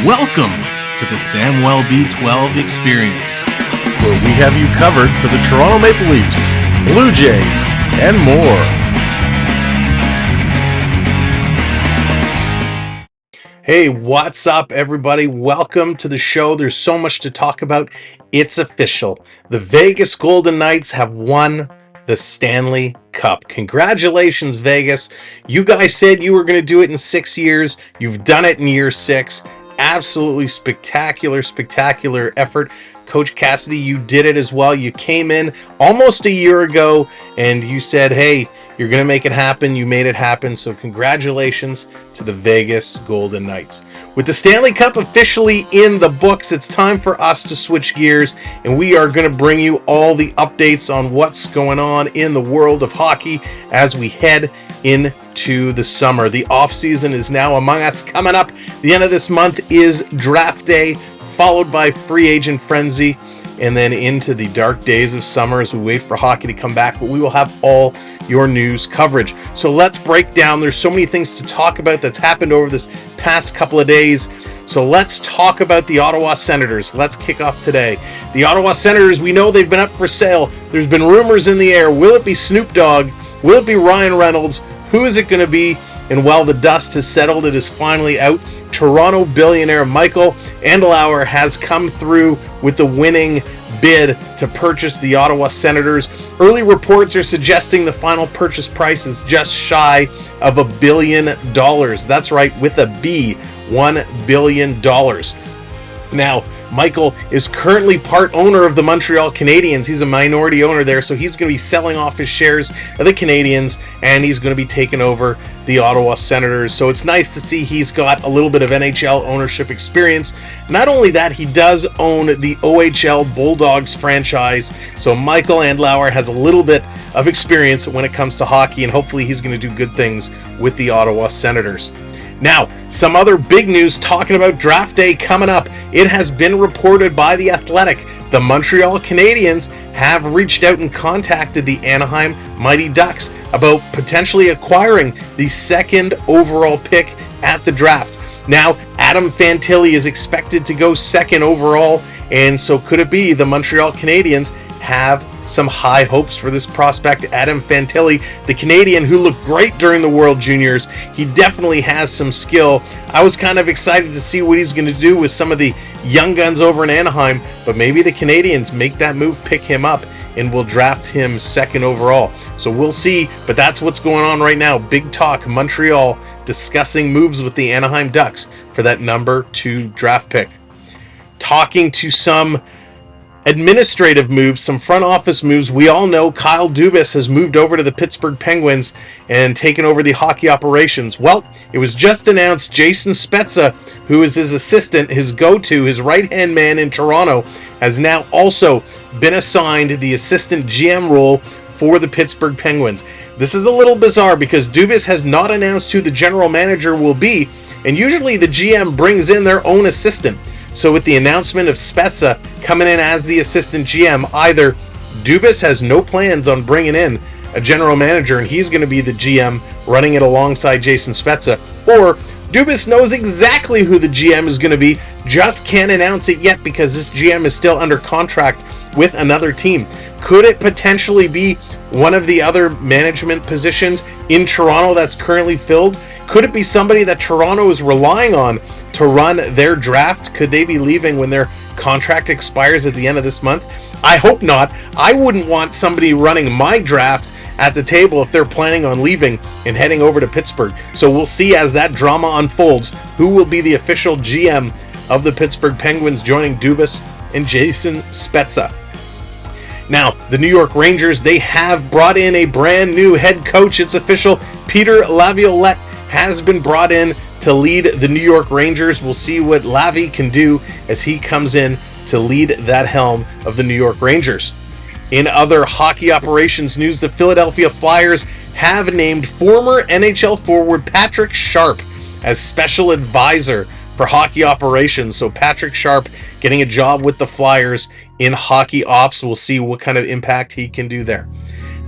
Welcome to the Samwell B12 experience, where we have you covered for the Toronto Maple Leafs, Blue Jays, and more. Hey, what's up, everybody? Welcome to the show. There's so much to talk about. It's official. The Vegas Golden Knights have won the Stanley Cup. Congratulations, Vegas. You guys said you were going to do it in 6 years. You've done it in year 6. Absolutely spectacular effort. Coach Cassidy, you did it as well. You came in almost a year ago and you said, hey, you're going to make it happen. You made it happen. So congratulations to the Vegas Golden Knights. With the Stanley Cup officially in the books, it's time for us to switch gears, and we are going to bring you all the updates on what's going on in the world of hockey as we head into the summer. The offseason is now among us. Coming up, the end of this month is draft day, followed by free agent frenzy, and then into the dark days of summer as we wait for hockey to come back. But we will have all your news coverage. So let's break down. There's so many things to talk about that's happened over this past couple of days. So let's talk about the Ottawa Senators. Let's kick off today. The Ottawa Senators, we know they've been up for sale. There's been rumors in the air. Will it be Snoop Dogg? Will it be Ryan Reynolds? Who is it going to be? And while the dust has settled, it is finally out. Toronto billionaire Michael Andlauer has come through with the winning bid to purchase the Ottawa Senators. Early reports are suggesting the final purchase price is just shy of $1 billion. That's right, with a B, $1 billion. Now, Michael is currently part owner of the Montreal Canadiens. He's a minority owner there, so he's going to be selling off his shares of the Canadiens, and he's going to be taking over the Ottawa Senators. So it's nice to see he's got a little bit of NHL ownership experience. Not only that, he does own the OHL Bulldogs franchise, so Michael Andlauer has a little bit of experience when it comes to hockey, and hopefully he's going to do good things with the Ottawa Senators. Now, some other big news talking about draft day coming up. It has been reported by The Athletic. The Montreal Canadiens have reached out and contacted the Anaheim Mighty Ducks about potentially acquiring the second overall pick at the draft. Now, Adam Fantilli is expected to go second overall, and so could it be the Montreal Canadiens have some high hopes for this prospect, Adam Fantilli, the Canadian who looked great during the World Juniors. He definitely has some skill. I was kind of excited to see what he's going to do with some of the young guns over in Anaheim, but maybe the Canadiens make that move, pick him up, and will draft him second overall. So we'll see, but that's what's going on right now. Big talk, Montreal discussing moves with the Anaheim Ducks for that number 2 draft pick. Talking to some administrative moves, some front office moves. We all know Kyle Dubas has moved over to the Pittsburgh Penguins and taken over the hockey operations. Well, it was just announced Jason Spezza, who is his assistant, his go-to, his right-hand man in Toronto, has now also been assigned the assistant GM role for the Pittsburgh Penguins. This is a little bizarre because Dubas has not announced who the general manager will be, and usually the GM brings in their own assistant. So with the announcement of Spezza coming in as the assistant GM, either Dubas has no plans on bringing in a general manager and he's going to be the GM running it alongside Jason Spezza, or Dubas knows exactly who the GM is going to be, just can't announce it yet because this GM is still under contract with another team. Could it potentially be one of the other management positions in Toronto that's currently filled? Could it be somebody that Toronto is relying on to run their draft? Could they be leaving when their contract expires at the end of this month? I hope not. I wouldn't want somebody running my draft at the table if they're planning on leaving and heading over to Pittsburgh. So we'll see as that drama unfolds who will be the official GM of the Pittsburgh Penguins, joining Dubas and Jason Spezza. Now, the New York Rangers, they have brought in a brand new head coach. It's official. Peter Laviolette has been brought in to lead the New York Rangers. We'll see what Lavi can do as he comes in to lead that helm of the New York Rangers. In other hockey operations news, the Philadelphia Flyers have named former NHL forward Patrick Sharp as special advisor for hockey operations. So Patrick Sharp getting a job with the Flyers in hockey ops. We'll see what kind of impact he can do there.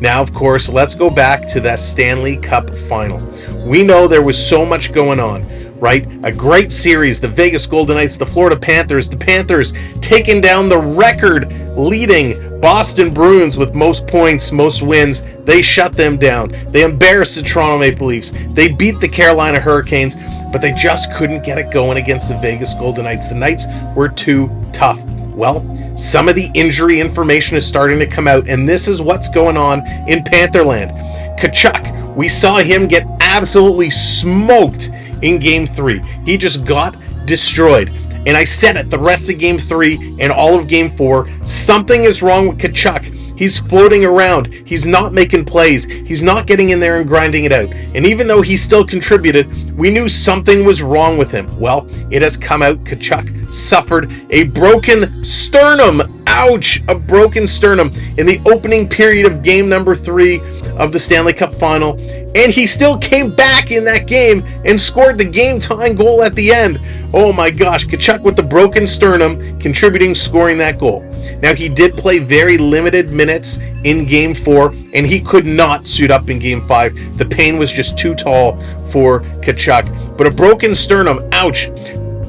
Now, of course, let's go back to that Stanley Cup final. We know there was so much going on. right? A great series. The Vegas Golden Knights, the Florida Panthers. The Panthers taking down the record-leading Boston Bruins with most points, most wins. They shut them down. They embarrassed the Toronto Maple Leafs. They beat the Carolina Hurricanes, but they just couldn't get it going against the Vegas Golden Knights. The Knights were too tough. Well, some of the injury information is starting to come out, and this is what's going on in Pantherland. Tkachuk, we saw him get absolutely smoked in Game 3. He just got destroyed. And I said it, the rest of Game 3 and all of Game 4, something is wrong with Tkachuk. He's floating around. He's not making plays. He's not getting in there and grinding it out. And even though he still contributed, we knew something was wrong with him. Well, it has come out. Tkachuk suffered a broken sternum. Ouch! A broken sternum in the opening period of game number 3 of the Stanley Cup final. And he still came back in that game and scored the game-tying goal at the end. Oh my gosh, Tkachuk with the broken sternum, contributing, scoring that goal. Now, he did play very limited minutes in Game 4, and he could not suit up in Game 5. The pain was just too tall for Tkachuk. But a broken sternum, ouch.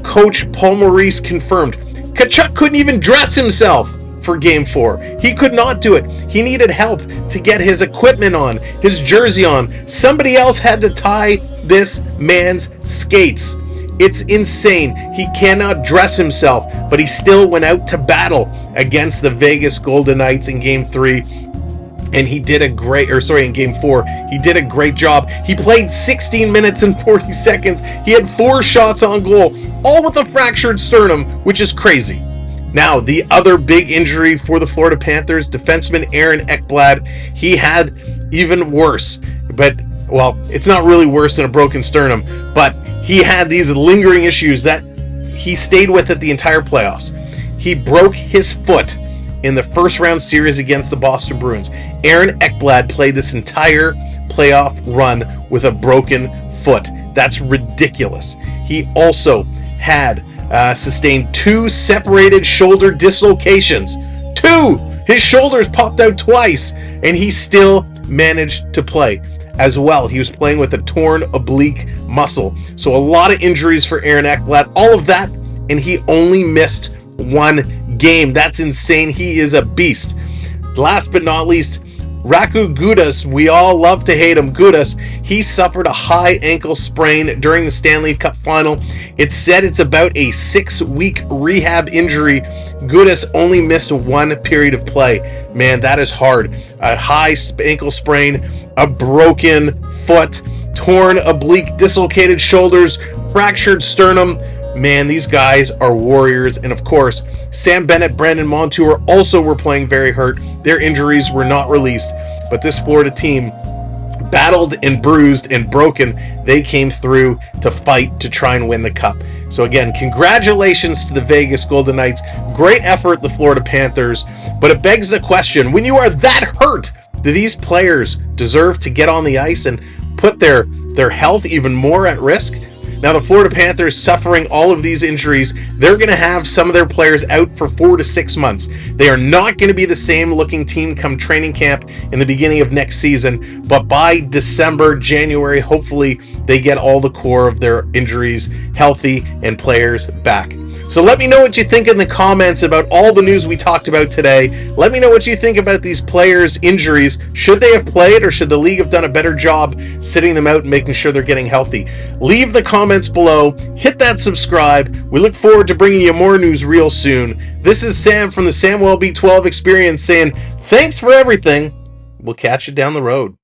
Coach Paul Maurice confirmed. Tkachuk couldn't even dress himself for Game 4. He could not do it. He needed help to get his equipment on, his jersey on. Somebody else had to tie this man's skates. It's insane. He cannot dress himself, but he still went out to battle against the Vegas Golden Knights in Game 3. And he did in Game 4, he did a great job. He played 16 minutes and 40 seconds. He had 4 shots on goal, all with a fractured sternum, which is crazy. Now, the other big injury for the Florida Panthers, defenseman Aaron Ekblad, he had even worse. But, well, it's not really worse than a broken sternum, but he had these lingering issues that he stayed with it the entire playoffs. He broke his foot in the first round series against the Boston Bruins. Aaron Ekblad played this entire playoff run with a broken foot. That's ridiculous. He also had sustained 2 separated shoulder dislocations. 2! His shoulders popped out twice, and he still managed to play. As well, he was playing with a torn oblique muscle. So a lot of injuries for Aaron Ekblad. All of that, and he only missed 1 game. That's insane. He is a beast. Last but not least, Raku Gudas, we all love to hate him. Gudas, he suffered a high ankle sprain during the Stanley Cup final. It's said it's about a 6-week rehab injury. Gudas only missed 1 period of play. Man, that is hard. A high ankle sprain, a broken foot, torn oblique, dislocated shoulders, fractured sternum. Man, these guys are warriors. And of course, Sam Bennett, Brandon Montour also were playing very hurt. Their injuries were not released. But this Florida team, battled and bruised and broken, they came through to fight to try and win the cup. So again, congratulations to the Vegas Golden Knights. Great effort, the Florida Panthers. But it begs the question, when you are that hurt, do these players deserve to get on the ice and put their health even more at risk? Now, the Florida Panthers, suffering all of these injuries, they're going to have some of their players out for 4 to 6 months. They are not going to be the same looking team come training camp in the beginning of next season, but by December, January, hopefully they get all the core of their injuries healthy and players back. So let me know what you think in the comments about all the news we talked about today. Let me know what you think about these players' injuries. Should they have played, or should the league have done a better job sitting them out and making sure they're getting healthy? Leave the comments below. Hit that subscribe. We look forward to bringing you more news real soon. This is Sam from the Sam B12 Experience saying thanks for everything. We'll catch you down the road.